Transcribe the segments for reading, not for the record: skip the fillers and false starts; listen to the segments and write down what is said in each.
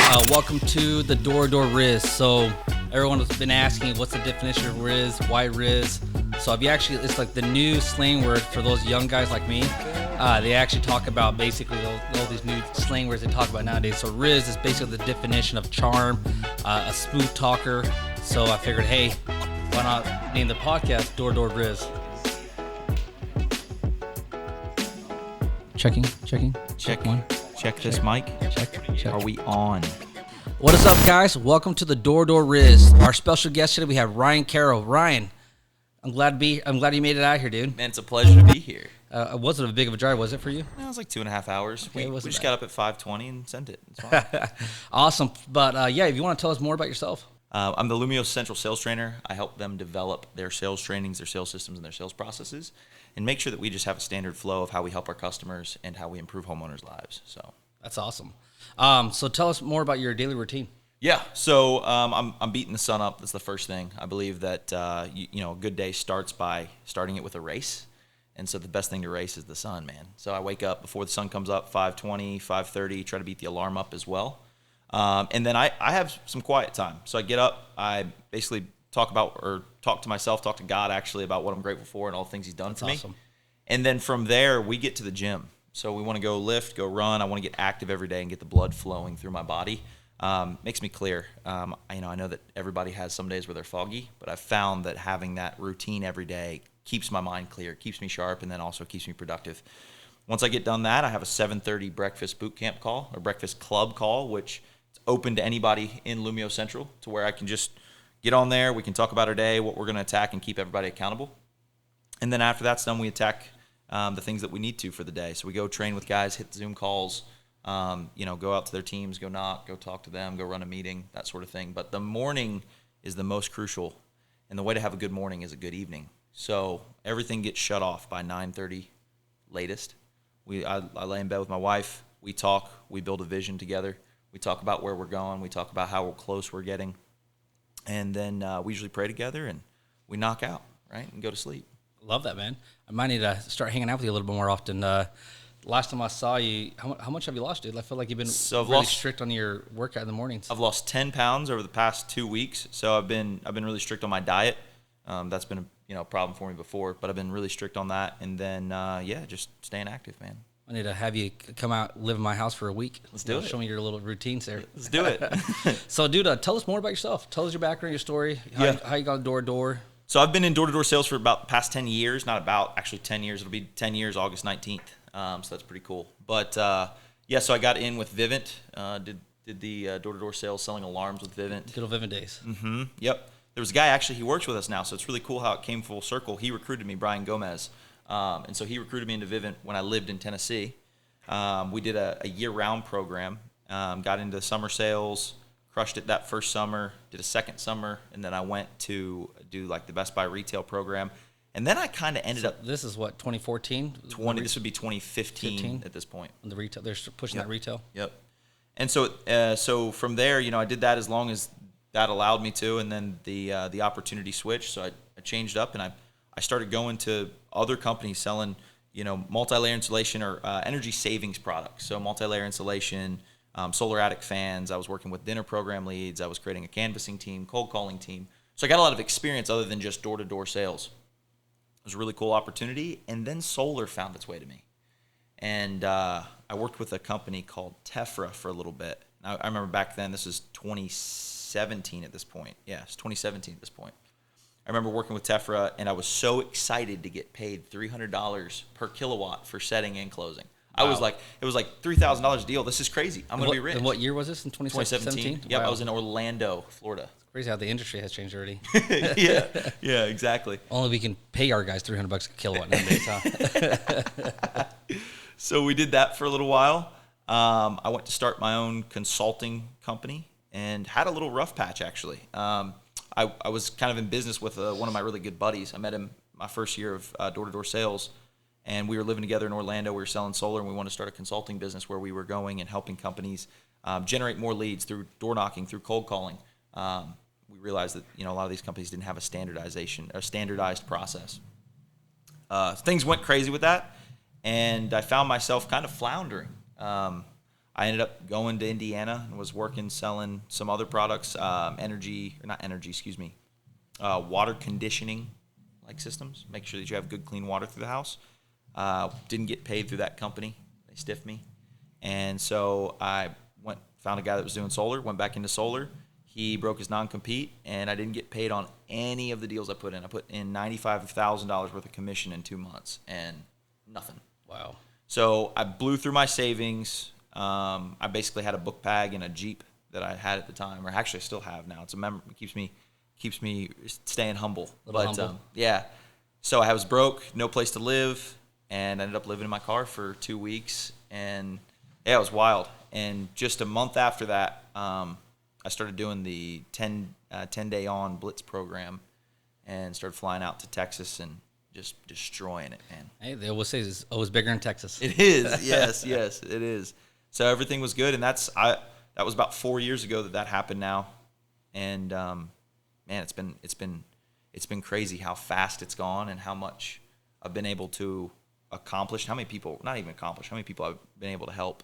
Welcome to the Door Rizz. So everyone has been asking, what's the definition of Rizz? Why Rizz? So if you actually, it's like the new slang word for those young guys like me. They actually talk about basically all these new slang words they talk about nowadays. So Rizz is basically the definition of charm, a smooth talker. So I figured, hey, why not name the podcast Door Rizz? Checking. Check one. Check this mic. Check. Are we on? What is up, guys? Welcome to the Door Rizz. Our special guest today, we have Ryan Carroll. Ryan, I'm glad you made it out here, dude. Man, it's a pleasure to be here. Wasn't a big of a drive, was it for you? No, it was like 2.5 hours. Okay, we just got up at 5:20 and sent it. It's fine. Awesome. But yeah, if you want to tell us more about yourself. I'm the Lumio Central Sales Trainer. I help them develop their sales trainings, their sales systems, and their sales processes, and make sure that we just have a standard flow of how we help our customers and how we improve homeowners' lives. So that's awesome. So tell us more about your daily routine. Yeah, so I'm beating the sun up. That's the first thing. I believe that a good day starts by starting it with a race. And so the best thing to race is the sun, man. So I wake up before the sun comes up, 5:20, 5:30, try to beat the alarm up as well. And then I have some quiet time. So I get up, I basically talk to myself, talk to God actually about what I'm grateful for and all the things he's done for me. Awesome. And then from there, we get to the gym. So we want to go lift, go run. I want to get active every day and get the blood flowing through my body. Makes me clear. I know that everybody has some days where they're foggy, but I've found that having that routine every day keeps my mind clear, keeps me sharp, and then also keeps me productive. Once I get done that, I have a 7:30 breakfast boot camp call or breakfast club call, which is open to anybody in Lumio Central, to where I can just get on there. We can talk about our day, what we're going to attack, and keep everybody accountable. And then after that's done, we attack the things that we need to for the day. So we go train with guys, hit Zoom calls, go out to their teams, go knock, go talk to them, go run a meeting, that sort of thing. But the morning is the most crucial, and the way to have a good morning is a good evening. So everything gets shut off by 9:30 latest. I lay in bed with my wife. We talk. We build a vision together. We talk about where we're going. We talk about how close we're getting. And then we usually pray together, and we knock out, right, and go to sleep. Love that, man. I might need to start hanging out with you a little bit more often. Last time I saw you, how much have you lost, dude? I feel like you've been really strict on your workout in the mornings. I've lost 10 pounds over the past 2 weeks, so I've been really strict on my diet. That's been a problem for me before, but I've been really strict on that. And then just staying active, man. I need to have you come out, live in my house for a week. Let's do it. Show me your little routines there. Let's do it. So, dude, tell us more about yourself. Tell us your background, your story, how you got door to door. So I've been in door-to-door sales for about the past 10 years. Not about, actually 10 years. It'll be 10 years August 19th. So that's pretty cool. But, so I got in with Vivint. Did the door-to-door sales selling alarms with Vivint. Good old Vivint days. Mm-hmm. Yep. There was a guy, actually, he works with us now, so it's really cool how it came full circle. He recruited me, Brian Gomez. And so he recruited me into Vivint when I lived in Tennessee. We did a year-round program, got into summer sales, crushed it that first summer, did a second summer, and then I went to do like the Best Buy retail program. And then I kind of ended up... This is what, 2014? This would be 2015 at this point. The retail, they're pushing that retail? Yep. And so from there, I did that as long as that allowed me to, and then the opportunity switched. So I changed up, and I started going to other companies selling, multi-layer insulation or energy savings products. So multi-layer insulation, solar attic fans. I was working with dinner program leads. I was creating a canvassing team, cold calling team. So I got a lot of experience other than just door-to-door sales. It was a really cool opportunity. And then solar found its way to me. And I worked with a company called Tefra for a little bit. Now, I remember back then, this is 2017 at this point. Yeah, it's 2017 at this point. I remember working with Tefra, and I was so excited to get paid $300 per kilowatt for setting and closing. Wow. It was like $3,000 a deal. This is crazy. I'm going to be rich. And what year was this, in 2017? Yep, wow. I was in Orlando, Florida. It's crazy how the industry has changed already. yeah, exactly. Only we can pay our guys $300 a kilowatt nowadays, huh? So we did that for a little while. I went to start my own consulting company and had a little rough patch, actually. I was kind of in business with one of my really good buddies. I met him my first year of door-to-door sales, and we were living together in Orlando. We were selling solar, and we wanted to start a consulting business where we were going and helping companies generate more leads through door knocking, through cold calling. We realized that a lot of these companies didn't have a standardized process. Things went crazy with that, and I found myself kind of floundering. I I ended up going to Indiana and was working selling some other products, water conditioning like systems. Make sure that you have good, clean water through the house. Didn't get paid through that company. They stiffed me. And so I found a guy that was doing solar, went back into solar. He broke his non-compete, and I didn't get paid on any of the deals I put in. I put in $95,000 worth of commission in 2 months, and nothing. Wow. So I blew through my savings. I basically had a book bag and a Jeep that I had at the time, or actually I still have now. It's it keeps me staying humble. Humble. Yeah. So I was broke, no place to live, and I ended up living in my car for 2 weeks, and yeah, it was wild. And just a month after that, I started doing the 10-day on Blitz program and started flying out to Texas and just destroying it, man. Hey, they always say it's always bigger in Texas. It is. Yes, it is. So everything was good, and that was about 4 years ago that happened now. And man, it's been crazy how fast it's gone and how much I've been able to accomplish. How many people I've been able to help,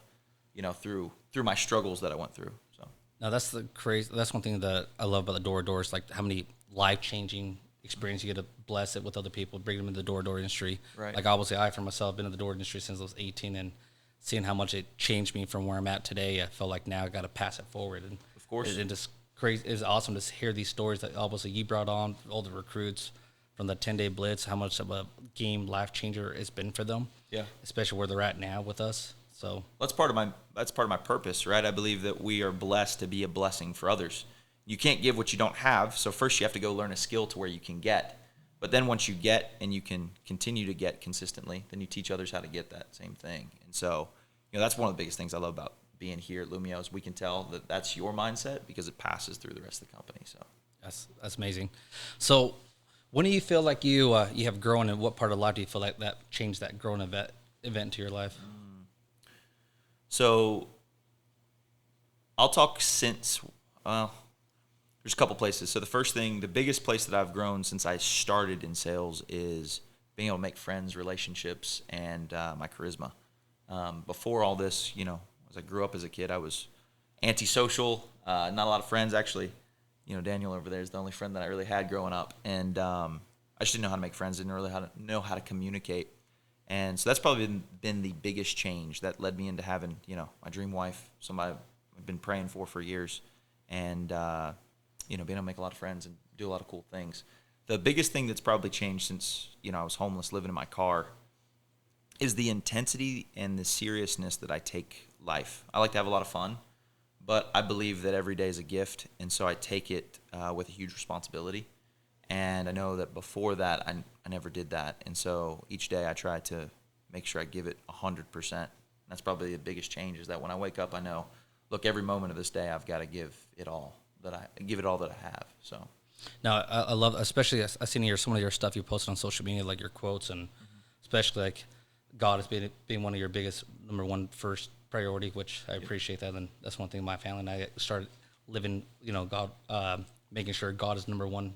through my struggles that I went through. So now that's one thing that I love about the door is like how many life-changing experience you get to bless it with other people, bring them into the door industry. Right. Like obviously I for myself been in the door industry since I was 18, and seeing how much it changed me from where I'm at today, I felt like now I got to pass it forward. And of course, it just crazy. It's awesome to hear these stories that obviously you brought on, all the recruits from the 10-day blitz, how much of a game life changer it's been for them. Yeah, especially where they're at now with us. So that's part of my purpose, right? I believe that we are blessed to be a blessing for others. You can't give what you don't have, so first you have to go learn a skill to where you can get. But then once you get and you can continue to get consistently, then you teach others how to get that same thing. And so, that's one of the biggest things I love about being here at Lumio is we can tell that that's your mindset because it passes through the rest of the company. So that's amazing. So when do you feel like you have grown, and what part of life do you feel like that changed that growing event into your life? So I'll talk since, there's a couple places. So the biggest place that I've grown since I started in sales is being able to make friends, relationships, and my charisma. Before all this, as I grew up as a kid, I was antisocial, not a lot of friends. Actually, Daniel over there is the only friend that I really had growing up. And I just didn't know how to make friends, didn't really know how to communicate. And so that's probably been the biggest change that led me into having, my dream wife, somebody I've been praying for years, and, being able to make a lot of friends and do a lot of cool things. The biggest thing that's probably changed since, I was homeless living in my car is the intensity and the seriousness that I take life. I like to have a lot of fun, but I believe that every day is a gift, and so I take it with a huge responsibility. And I know that before that, I never did that. And so each day I try to make sure I give it 100%. That's probably the biggest change, is that when I wake up, I know, look, every moment of this day, I've got to give it all that I have. So now I love, especially I seen some of your stuff you posted on social media, like your quotes, and especially like God has being one of your biggest number one first priority, which I appreciate that. And that's one thing my family and I started living, God, making sure God is number one.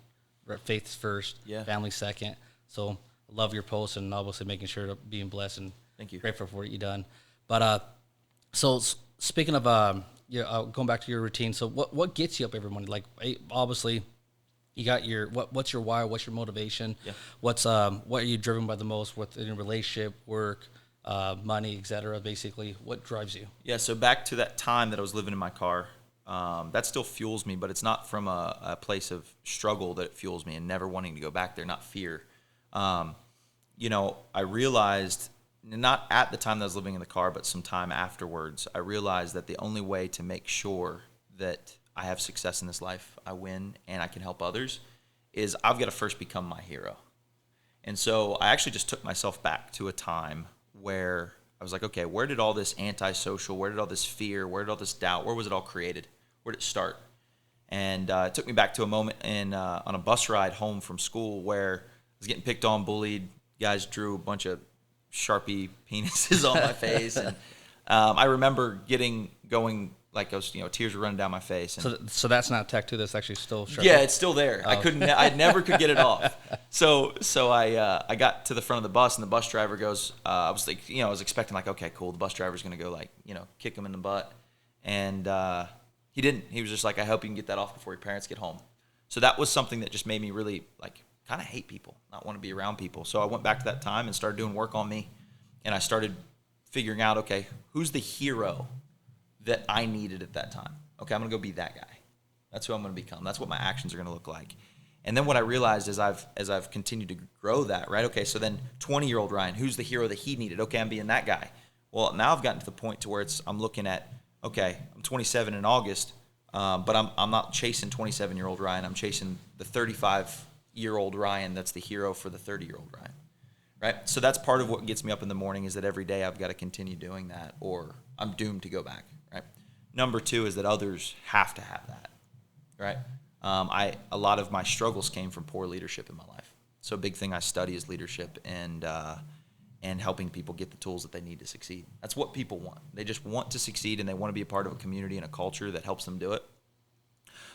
Faith first, family second. So I love your posts, and obviously making sure to being blessed, and thank you, grateful for what you've done. But so speaking of going back to your routine, so what gets you up every morning? Like obviously you got what's your why, what's your motivation, what are you driven by the most within your relationship, work, money, etc. Basically, what drives you? Yeah. So back to that time that I was living in my car. That still fuels me, but it's not from a place of struggle that it fuels me and never wanting to go back there, not fear. I realized, not at the time that I was living in the car, but some time afterwards, I realized that the only way to make sure that I have success in this life, I win, and I can help others, is I've got to first become my hero. And so I actually just took myself back to a time where I was like, okay, where did all this antisocial, where did all this fear, where did all this doubt, where was it all created? Where did it start? And it took me back to a moment on a bus ride home from school where I was getting picked on, bullied. Guys drew a bunch of Sharpie penises on my face. And I remember going like I was, tears were running down my face. And So that's not a tattoo. That's actually still sharp. yeah, it's still there. Oh. I never could get it off. So I got to the front of the bus, and the bus driver goes, I was like, I was expecting like, okay, cool, the bus driver's gonna go like, kick him in the butt, and he didn't. He was just like, I hope you can get that off before your parents get home. So that was something that just made me really like kind of hate people, not want to be around people. So I went back to that time and started doing work on me, and I started figuring out, okay, who's the hero that I needed at that time? Okay, I'm gonna go be that guy. That's who I'm gonna become. That's what my actions are gonna look like. And then what I realized as I've continued to grow that, right? Okay, so then 20-year-old Ryan, who's the hero that he needed? Okay, I'm being that guy. Well, now I've gotten to the point to where I'm looking at, okay, I'm 27 in August, but I'm not chasing 27-year-old Ryan. I'm chasing the 35-year-old Ryan that's the hero for the 30-year-old Ryan, right? So that's part of what gets me up in the morning, is that every day I've got to continue doing that, or I'm doomed to go back, right? Number two is that others have to have that, right? A lot of my struggles came from poor leadership in my life. So a big thing I study is leadership and helping people get the tools that they need to succeed. That's what people want. They just want to succeed, and they want to be a part of a community and a culture that helps them do it.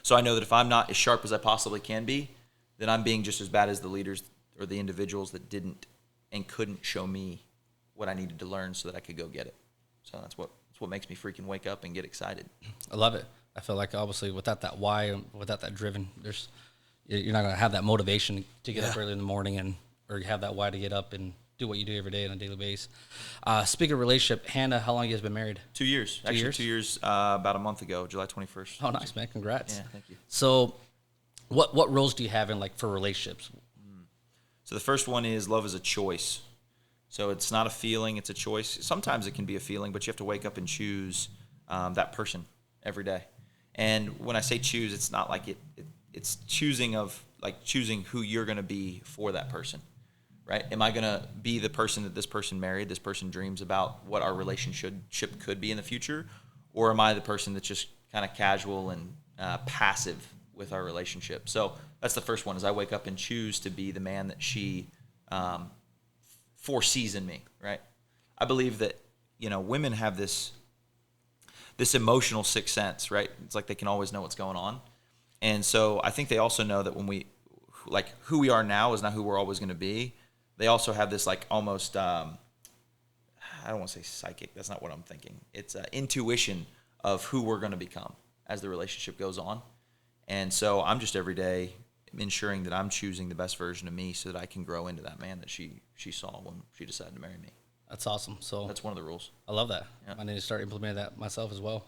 So I know that if I'm not as sharp as I possibly can be, then I'm being just as bad as the leaders or the individuals that didn't and couldn't show me what I needed to learn so that I could go get it. So that's what makes me freaking wake up and get excited. I love it. I feel like obviously without that why, without that driven, you're not going to have that motivation to get up early in the morning or you have that why to get up and do what you do every day on a daily basis. Speaking of relationship, Hannah, how long have you guys been married? 2 years. Actually, 2 years about a month ago, July 21st. Oh, nice, man. Congrats. Yeah, thank you. So what roles do you have in for relationships? So the first one is love is a choice. So it's not a feeling, it's a choice. Sometimes it can be a feeling, but you have to wake up and choose that person every day. And when I say choose, it's not like it's choosing who you're going to be for that person, right? Am I going to be the person that this person married, this person dreams about what our relationship could be in the future? Or am I the person that's just kind of casual and passive with our relationship? So that's the first one, is I wake up and choose to be the man that she foresees in me, right? I believe that, women have this emotional sixth sense, right? It's like they can always know what's going on. And so I think they also know that when who we are now is not who we're always going to be. They also have this almost, I don't want to say psychic. That's not what I'm thinking. It's intuition of who we're going to become as the relationship goes on. And so I'm just every day ensuring that I'm choosing the best version of me so that I can grow into that man that she saw when she decided to marry me. That's awesome. So that's one of the rules. I love that. Yeah. I need to start implementing that myself as well.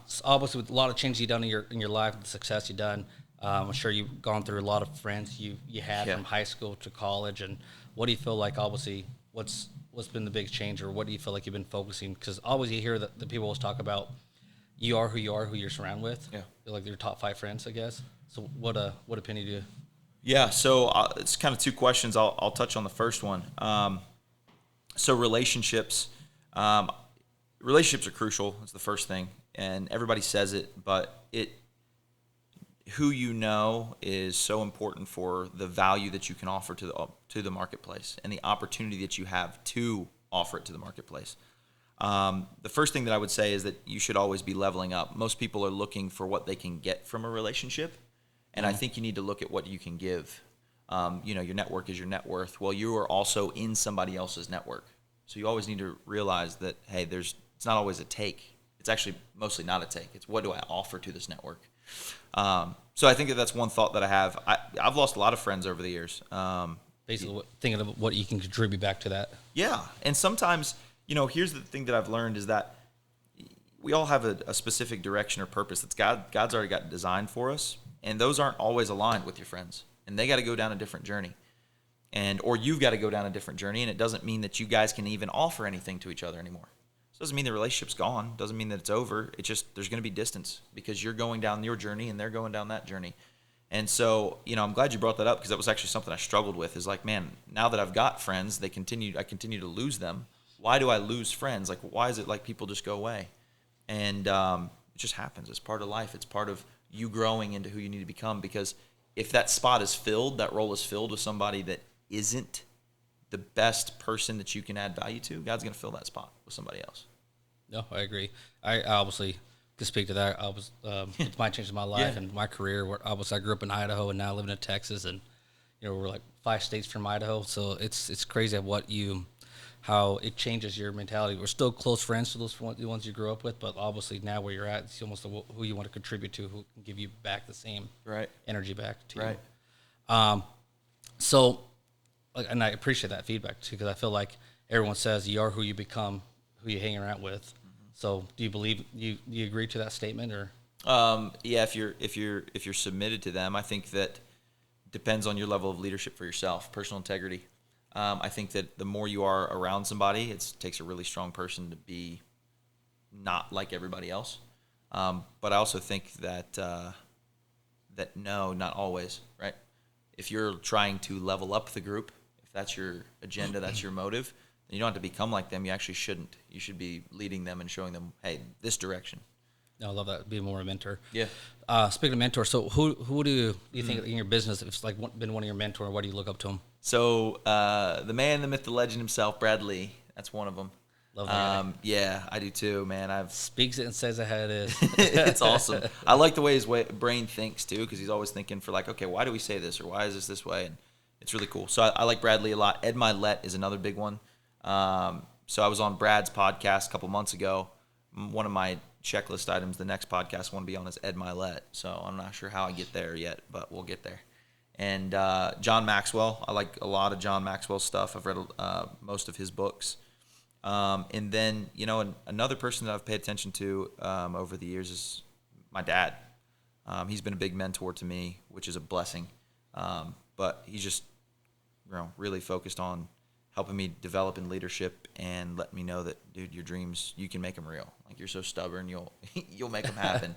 So obviously, with a lot of changes you've done in your life, the success you've done, I'm sure you've gone through a lot of friends you had from high school to college. And what do you feel like? Obviously, what's been the big change, or what do you feel like you've been focusing? Because always you hear that the people always talk about you are who you're surrounded with. Yeah, you're like your top 5 friends, I guess. So what opinion do you? Yeah, so it's kind of 2 questions. I'll touch on the first one. So relationships are crucial. It's the first thing, and everybody says it, but who you know is so important for the value that you can offer to the marketplace and the opportunity that you have to offer it to the marketplace. The first thing that I would say is that you should always be leveling up. Most people are looking for what they can get from a relationship, and I think you need to look at what you can give. Your network is your net worth. Well, you are also in somebody else's network. So you always need to realize that, hey, it's not always a take. It's actually mostly not a take. It's what do I offer to this network? So I think that's one thought that I have. I've lost a lot of friends over the years. Basically, thinking of what you can contribute back to that. Yeah, and sometimes, here's the thing that I've learned is that we all have a specific direction or purpose that's God's already got designed for us, and those aren't always aligned with your friends, and they got to go down a different journey. Or you've got to go down a different journey, and it doesn't mean that you guys can even offer anything to each other anymore. It doesn't mean the relationship's gone. It doesn't mean that it's over. It's just there's going to be distance because you're going down your journey and they're going down that journey. And so, I'm glad you brought that up because that was actually something I struggled with. Is like, man, now that I've got friends, I continue to lose them. Why do I lose friends? Like, why is it like people just go away? And it just happens. It's part of life. It's part of you growing into who you need to become, because if that spot is filled, that role is filled with somebody that isn't the best person that you can add value to, God's going to fill that spot with somebody else. No, I agree. I obviously could speak to that. I was it's my change in my life and my career. Where I grew up in Idaho and now living in Texas, and we're like 5 states from Idaho, so it's crazy how it changes your mentality. We're still close friends to the ones you grew up with, but obviously now where you're at, it's almost who you want to contribute to, who can give you back the same energy back to you. So, and I appreciate that feedback too, because I feel like everyone says you are who you become, who you hang around with. So, do you believe you agree to that statement, or? Yeah, if you're submitted to them, I think that depends on your level of leadership for yourself, personal integrity. I think that the more you are around somebody, it takes a really strong person to be not like everybody else. But I also think that no, not always, right? If you're trying to level up the group, if that's your agenda, that's your motive, then you don't have to become like them. You actually shouldn't. You should be leading them and showing them, hey, this direction. No, I love that. Be more a mentor. Yeah. Speaking of mentors, so who do you think in your business, if it's like been one of your mentors, why do you look up to him? So the man, the myth, the legend himself, Brad Lee. That's one of them. Love that guy. Yeah, I do too, man. Speaks it and says it how it is. It's awesome. I like the way his brain thinks too, because he's always thinking for like, okay, why do we say this, or why is this way? And it's really cool. So I like Brad Lee a lot. Ed Milet is another big one. So I was on Brad's podcast a couple months ago. One of my checklist items, the next podcast I want to be on is Ed Milet. So I'm not sure how I get there yet, but we'll get there. And John Maxwell, I like a lot of John Maxwell's stuff. I've read most of his books. And then, another person that I've paid attention to over the years is my dad. He's been a big mentor to me, which is a blessing. But he's just really focused on helping me develop in leadership and let me know that, dude, your dreams, you can make them real. Like, you're so stubborn, you'll make them happen.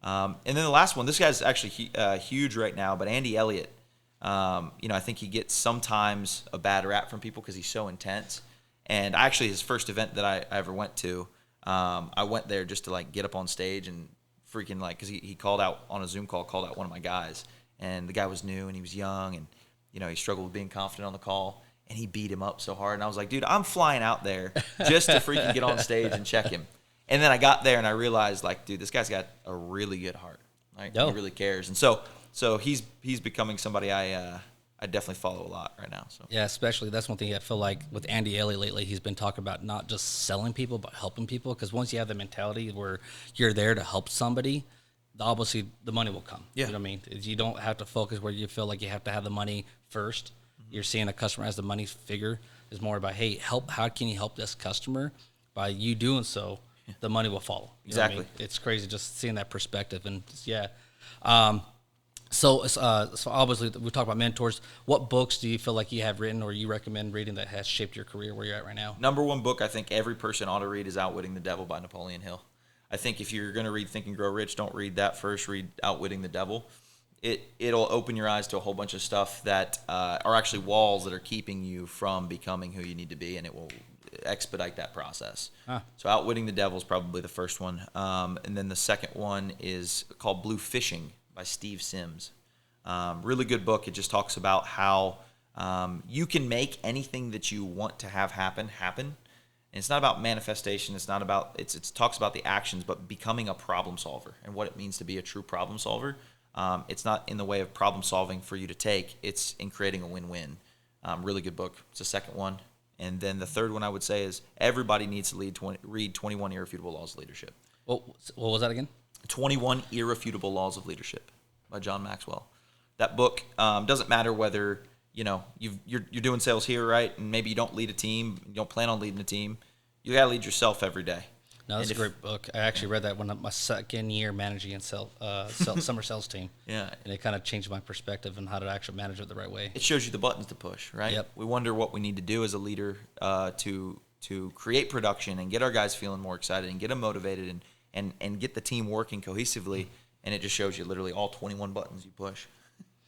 And then the last one, this guy's actually huge right now, but Andy Elliott. I think he gets sometimes a bad rap from people because he's so intense. And actually, his first event that I ever went to, I went there just to like get up on stage and freaking because he called out on a Zoom call, called out one of my guys, and the guy was new and he was young and he struggled with being confident on the call, and he beat him up so hard. And I was like, dude, I'm flying out there just to freaking get on stage and check him. And then I got there and I realized, like, dude, this guy's got a really good heart. Like, he really cares. And so he's becoming somebody I definitely follow a lot right now. So yeah, especially that's one thing I feel like with Andy Elliott lately, he's been talking about not just selling people, but helping people. Because once you have the mentality where you're there to help somebody, obviously the money will come. Yeah. You know what I mean? You don't have to focus where you feel like you have to have the money first. Mm-hmm. You're seeing a customer as the money figure. It's more about, hey, how can you help this customer? By you doing so, the money will follow. You know what I mean? It's crazy just seeing that perspective. And So obviously we talked about mentors. What books do you feel like you have written or you recommend reading that has shaped your career where you're at right now? Number one book I think every person ought to read is Outwitting the Devil by Napoleon Hill. I think if you're going to read Think and Grow Rich, don't read that first. Read Outwitting the Devil. It'll open your eyes to a whole bunch of stuff that are actually walls that are keeping you from becoming who you need to be, and it will expedite that process. So Outwitting the Devil is probably the first one. And then the second one is called Blue Fishing by Steve Sims. Really good book. It just talks about how you can make anything that you want to have happen. And it's not about manifestation. It's not about it talks about the actions, but becoming a problem solver and what it means to be a true problem solver. It's not in the way of problem solving for you to take. It's in creating a win-win. Really good book. It's the second one. And then the third one I would say is everybody needs to read 21 Irrefutable Laws of Leadership. What was that again? 21 Irrefutable Laws of Leadership by John Maxwell. That book doesn't matter whether you're doing sales here, right? And maybe you don't lead a team, you don't plan on leading a team. You got to lead yourself every day. No, that's a great book. I actually read that when my second year managing a summer sales team. Yeah, and it kind of changed my perspective on how to actually manage it the right way. It shows you the buttons to push, right? Yep. We wonder what we need to do as a leader to create production and get our guys feeling more excited and get them motivated and get the team working cohesively. And it just shows you literally all 21 buttons you push.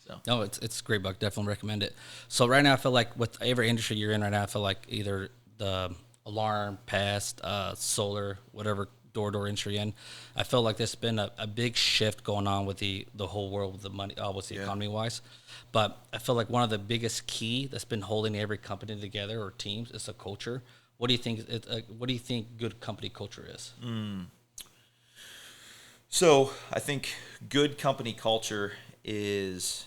So no, it's a great book. Definitely recommend it. So right now, I feel like with every industry you're in right now, I feel like either the alarm, pest, solar, whatever door industry in, I feel like there's been a big shift going on with the whole world with the money, obviously economy wise. But I feel like one of the biggest key that's been holding every company together or teams is a culture. what do you think? What do you think good company culture is? So I think good company culture is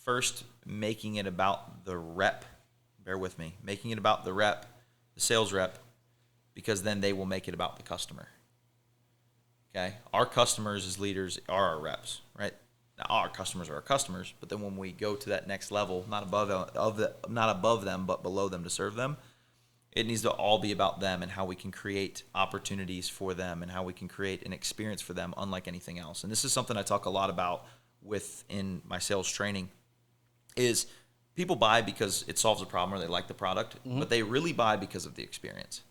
first making it about the rep. Bear with me. Making it about the rep, the sales rep, because then they will make it about the customer. Okay? Our customers as leaders are our reps, right? Now, our customers are our customers, but then when we go to that next level, not above them, but below them to serve them, it needs to all be about them and how we can create opportunities for them and how we can create an experience for them unlike anything else. And this is something I talk a lot about within my sales training is people buy because it solves a problem or they like the product, but they really buy because of the experience.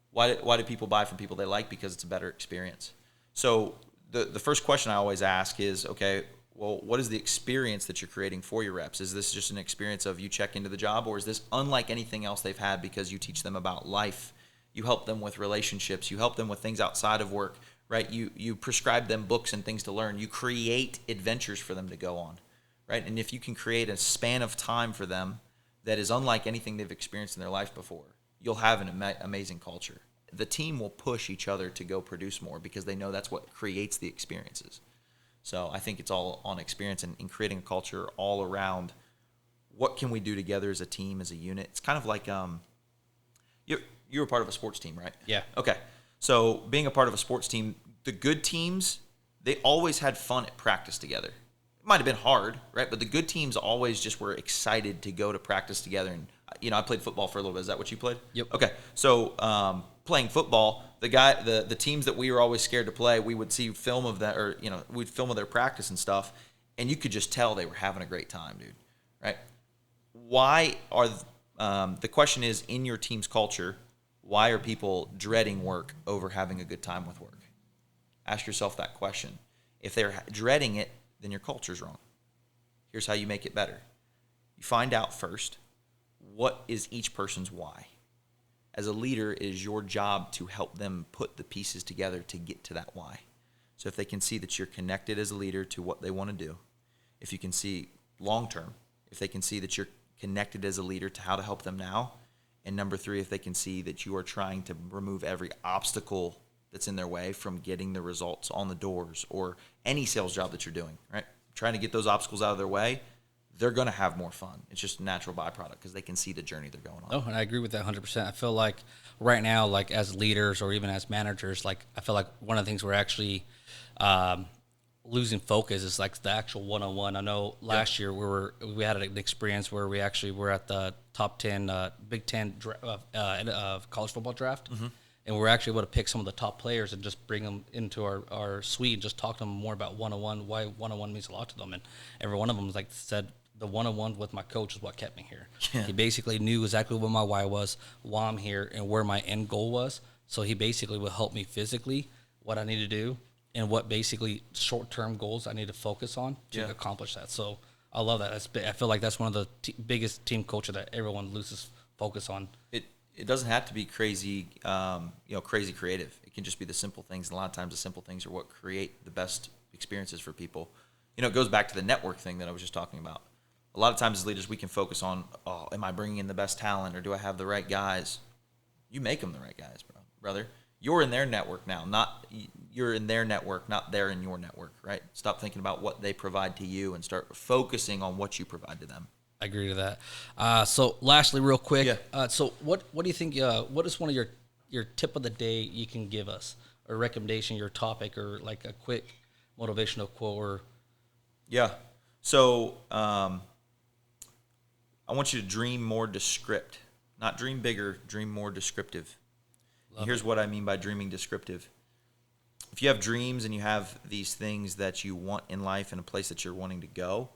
Why do people buy from people they like? Because it's a better experience. So the first question I always ask is, okay, well, what is the experience that you're creating for your reps? Is this just an experience of you check into the job, or is this unlike anything else they've had because you teach them about life? You help them with relationships. You help them with things outside of work, right? You prescribe them books and things to learn. You create adventures for them to go on, right? And if you can create a span of time for them that is unlike anything they've experienced in their life before, you'll have an amazing culture. The team will push each other to go produce more because they know that's what creates the experiences. So I think it's all on experience and creating a culture all around what can we do together as a team, as a unit. It's kind of like you're a part of a sports team, right? Yeah. Okay. So being a part of a sports team, the good teams, they always had fun at practice together. It might have been hard, right? But the good teams always just were excited to go to practice together. And, I played football for a little bit. Is that what you played? Yep. Okay. So playing football, the teams that we were always scared to play, we would see film of that, or we'd film of their practice and stuff, and you could just tell they were having a great time, dude. Right? Why are the question is, in your team's culture, why are people dreading work over having a good time with work? Ask yourself that question. If they're dreading it, then your culture's wrong. Here's how you make it better. You find out first, what is each person's why? As a leader, it is your job to help them put the pieces together to get to that why. So if they can see that you're connected as a leader to what they want to do, if you can see long-term, if they can see that you're connected as a leader to how to help them now, and number 3, if they can see that you are trying to remove every obstacle that's in their way from getting the results on the doors or any sales job that you're doing, right? Trying to get those obstacles out of their way, they're going to have more fun. It's just a natural byproduct because they can see the journey they're going on. Oh, and I agree with that 100%. I feel like right now, like as leaders or even as managers, like I feel like one of the things we're actually losing focus is like the actual one-on-one. I know last year we had an experience where we actually were at the top 10 Big Ten college football draft. And we're actually able to pick some of the top players and just bring them into our suite and just talk to them more about one-on-one, why one-on-one means a lot to them. And every one of them said the one-on-one with my coach is what kept me here. Yeah. He basically knew exactly what my why was, why I'm here, and where my end goal was. So he basically would help me physically, what I need to do, and what basically short-term goals I need to focus on to accomplish that. So I love that. I feel like that's one of the biggest team culture that everyone loses focus on. It doesn't have to be crazy, crazy creative. It can just be the simple things. And a lot of times the simple things are what create the best experiences for people. It goes back to the network thing that I was just talking about. A lot of times as leaders, we can focus on, am I bringing in the best talent or do I have the right guys? You make them the right guys, brother. You're in their network now, you're in their network, not they're in your network, right? Stop thinking about what they provide to you and start focusing on what you provide to them. I agree to that. So lastly, real quick, so what do you think, what is one of your tip of the day you can give us, or recommendation, your topic, or like a quick motivational quote? Or So I want you to dream more descriptive, not dream bigger, dream more descriptive. Here's what I mean by dreaming descriptive. If you have dreams and you have these things that you want in life and a place that you're wanting to go,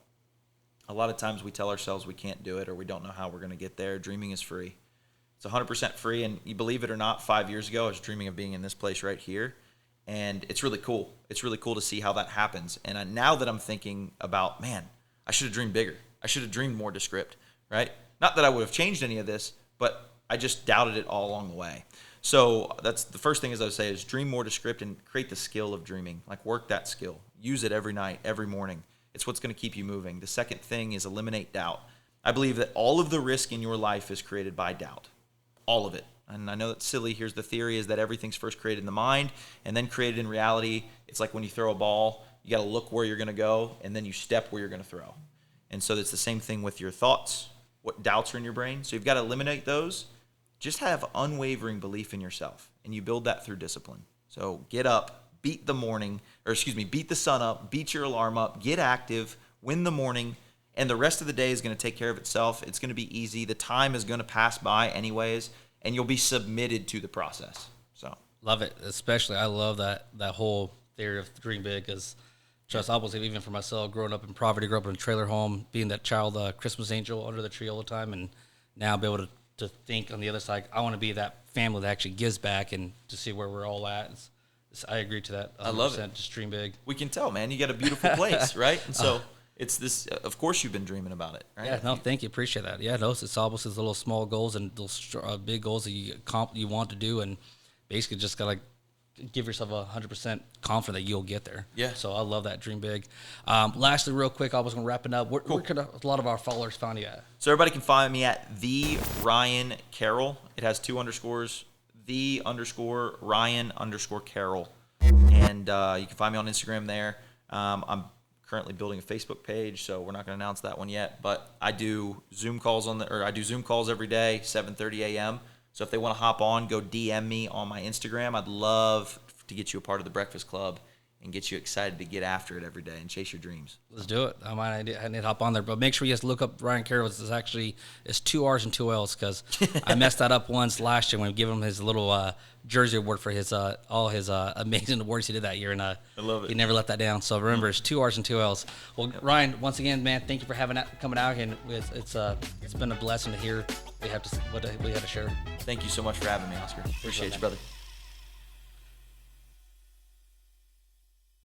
a lot of times we tell ourselves we can't do it or we don't know how we're going to get there. Dreaming is free. It's 100% free, and you believe it or not, 5 years ago I was dreaming of being in this place right here, and it's really cool. It's really cool to see how that happens. And now that I'm thinking about, man, I should have dreamed bigger. I should have dreamed more descriptive, right? Not that I would have changed any of this, but I just doubted it all along the way. So that's the first thing, as I would say, is dream more descriptive and create the skill of dreaming. Like, work that skill. Use it every night, every morning. It's what's going to keep you moving. The second thing is eliminate doubt. I believe that all of the risk in your life is created by doubt. All of it. And I know that's silly. Here's the theory is that everything's first created in the mind and then created in reality. It's like when you throw a ball, you got to look where you're going to go, and then you step where you're going to throw. And so it's the same thing with your thoughts, what doubts are in your brain. So you've got to eliminate those. Just have unwavering belief in yourself, and you build that through discipline. So get up, beat the sun up, beat your alarm up, get active, win the morning, and the rest of the day is going to take care of itself. It's going to be easy. The time is going to pass by anyways, and you'll be submitted to the process. So love it. Especially, I love that whole theory of dream big, because trust, I was even for myself, growing up in poverty, grew up in a trailer home, being that child Christmas angel under the tree all the time, and now be able to think on the other side, I want to be that family that actually gives back, and to see where we're all at. I agree to that 100%. I love it. Just dream big. We can tell, man. You got a beautiful place, right? And so it's this. Of course, you've been dreaming about it, right? Yeah, no, thank you. Appreciate that. Yeah, no, it's almost these little small goals and those big goals that you want to do, and basically just got to give yourself 100% confident that you'll get there. Yeah. So I love that. Dream big. Lastly, real quick, I was going to wrap it up. Where could a lot of our followers find you at? So everybody can find me at the Ryan Carroll. It has 2 underscores. the_Ryan_Carroll. And you can find me on Instagram there. I'm currently building a Facebook page, so we're not going to announce that one yet. But I do Zoom calls every day, 7:30 a.m. So if they want to hop on, go DM me on my Instagram. I'd love to get you a part of the Breakfast Club and get you excited to get after it every day and chase your dreams. Let's do it. I need to hop on there, but make sure you guys look up Ryan Carroll. It's 2 R's and 2 L's, because I messed that up once last year when we gave him his little jersey award for his all his amazing awards he did that year, and I love it. He never let that down. So remember, it's 2 R's and 2 L's. Well, Ryan, once again, man, thank you for coming out here, and it's been a blessing to hear what we have to share. Thank you so much for having me, Oscar. Appreciate you, brother.